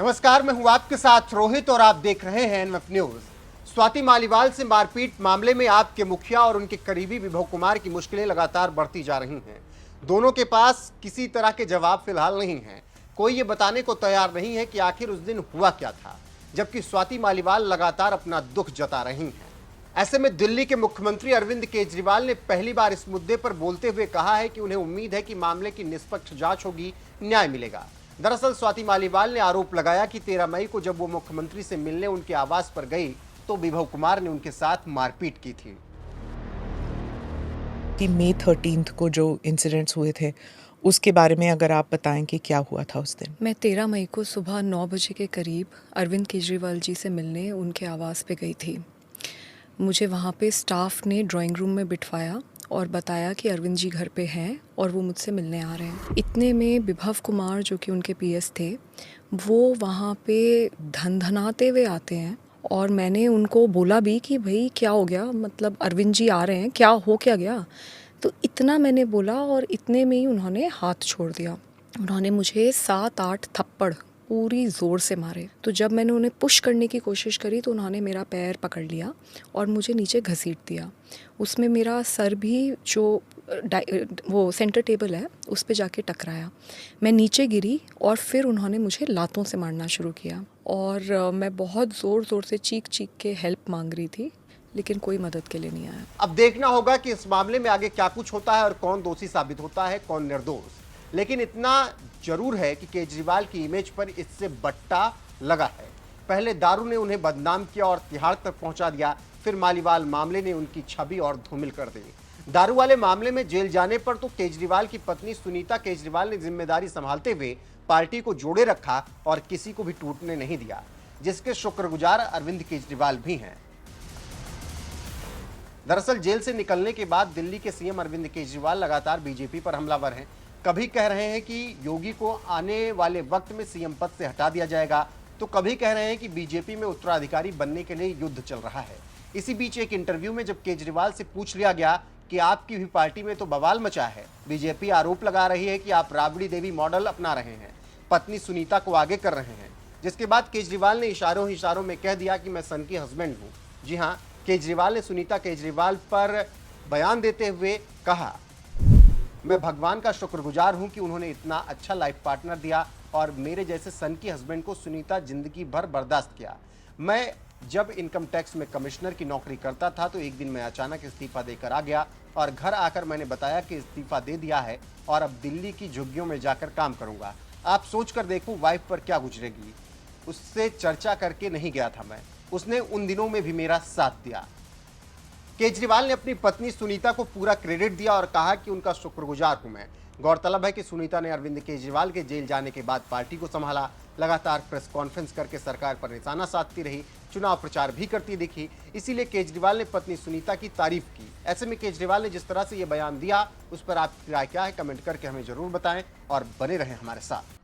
नमस्कार, मैं हूं आपके साथ रोहित और आप देख रहे हैं एनएफ न्यूज। स्वाति मालीवाल से मारपीट मामले में आप के मुखिया और उनके करीबी विभव कुमार की मुश्किलें लगातार बढ़ती जा रही हैं। दोनों के पास किसी तरह के जवाब फिलहाल नहीं हैं। कोई ये बताने को तैयार नहीं है कि आखिर उस दिन हुआ क्या था, जबकि स्वाति मालीवाल लगातार अपना दुख जता रही हैं। ऐसे में दिल्ली के मुख्यमंत्री अरविंद केजरीवाल ने पहली बार इस मुद्दे पर बोलते हुए कहा है कि उन्हें उम्मीद है कि मामले की निष्पक्ष जांच होगी, न्याय मिलेगा। दरअसल स्वाति मालीवाल ने आरोप लगाया कि 13 मई को जब वो मुख्यमंत्री से मिलने उनके आवास पर गई तो विभव कुमार ने उनके साथ मारपीट की थी। मई 13 को जो इंसिडेंट्स हुए थे उसके बारे में अगर आप बताएं कि क्या हुआ था उस दिन। मैं 13 मई को सुबह 9 बजे के करीब अरविंद केजरीवाल जी से मिलने उनके आवास पे गई थी। मुझे वहाँ पे स्टाफ ने ड्राइंग रूम में बिठवाया और बताया कि अरविंद जी घर पे हैं और वो मुझसे मिलने आ रहे हैं। इतने में विभव कुमार जो कि उनके पीएस थे, वो वहाँ पे धनधनाते हुए आते हैं और मैंने उनको बोला भी कि भाई क्या हो गया, मतलब अरविंद जी आ रहे हैं, क्या हो क्या गया। तो इतना मैंने बोला और इतने में ही उन्होंने हाथ छोड़ दिया। उन्होंने मुझे 7-8 थप्पड़ पूरी ज़ोर से मारे। तो जब मैंने उन्हें पुश करने की कोशिश करी तो उन्होंने मेरा पैर पकड़ लिया और मुझे नीचे घसीट दिया। उसमें मेरा सर भी जो वो सेंटर टेबल है उस पे जाके टकराया। मैं नीचे गिरी और फिर उन्होंने मुझे लातों से मारना शुरू किया और मैं बहुत ज़ोर ज़ोर से चीख चीख के हेल्प मांग रही थी, लेकिन कोई मदद के लिए नहीं आया। अब देखना होगा कि इस मामले में आगे क्या कुछ होता है और कौन दोषी साबित होता है, कौन निर्दोष। लेकिन इतना जरूर है कि केजरीवाल की इमेज पर इससे बट्टा लगा है। पहले दारू ने उन्हें बदनाम किया और तिहाड़ तक पहुंचा दिया, फिर मालीवाल मामले ने उनकी छवि और धूमिल कर दी। दारू वाले मामले में जेल जाने पर तो केजरीवाल की पत्नी सुनीता केजरीवाल ने जिम्मेदारी संभालते हुए पार्टी को जोड़े रखा और किसी को भी टूटने नहीं दिया, जिसके शुक्रगुजार अरविंद केजरीवाल भी हैं। दरअसल जेल से निकलने के बाद दिल्ली के सीएम अरविंद केजरीवाल लगातार बीजेपी पर हमलावर हैं। कभी कह रहे हैं कि योगी को आने वाले वक्त में सीएम पद से हटा दिया जाएगा, तो कभी कह रहे हैं कि बीजेपी में उत्तराधिकारी बनने के लिए युद्ध चल रहा है। इसी बीच एक इंटरव्यू में जब केजरीवाल से पूछ लिया गया कि आपकी भी पार्टी में तो बवाल मचा है, बीजेपी आरोप लगा रही है कि आप राबड़ी देवी मॉडल अपना रहे हैं, पत्नी सुनीता को आगे कर रहे हैं, जिसके बाद केजरीवाल ने इशारों में कह दिया कि मैं सन की हस्बैंड हूँ। जी हाँ, केजरीवाल ने सुनीता केजरीवाल पर बयान देते हुए कहा, मैं भगवान का शुक्रगुजार हूं कि उन्होंने इतना अच्छा लाइफ पार्टनर दिया और मेरे जैसे सन की हस्बैंड को सुनीता जिंदगी भर बर्दाश्त किया। मैं जब इनकम टैक्स में कमिश्नर की नौकरी करता था तो एक दिन मैं अचानक इस्तीफा देकर आ गया और घर आकर मैंने बताया कि इस्तीफा दे दिया है और अब दिल्ली की झुग्गियों में जाकर काम करूंगा। आप सोच कर देखो वाइफ पर क्या गुजरेगी। उससे चर्चा करके नहीं गया था मैं, उसने उन दिनों में भी मेरा साथ दिया। केजरीवाल ने अपनी पत्नी सुनीता को पूरा क्रेडिट दिया और कहा कि उनका शुक्रगुजार हूं मैं। गौरतलब है कि सुनीता ने अरविंद केजरीवाल के जेल जाने के बाद पार्टी को संभाला, लगातार प्रेस कॉन्फ्रेंस करके सरकार पर निशाना साधती रही, चुनाव प्रचार भी करती दिखी। इसीलिए केजरीवाल ने पत्नी सुनीता की तारीफ की। ऐसे में केजरीवाल ने जिस तरह से ये बयान दिया, उस पर आपकी राय क्या है, कमेंट करके हमें जरूर बताएं और बने रहें हमारे साथ।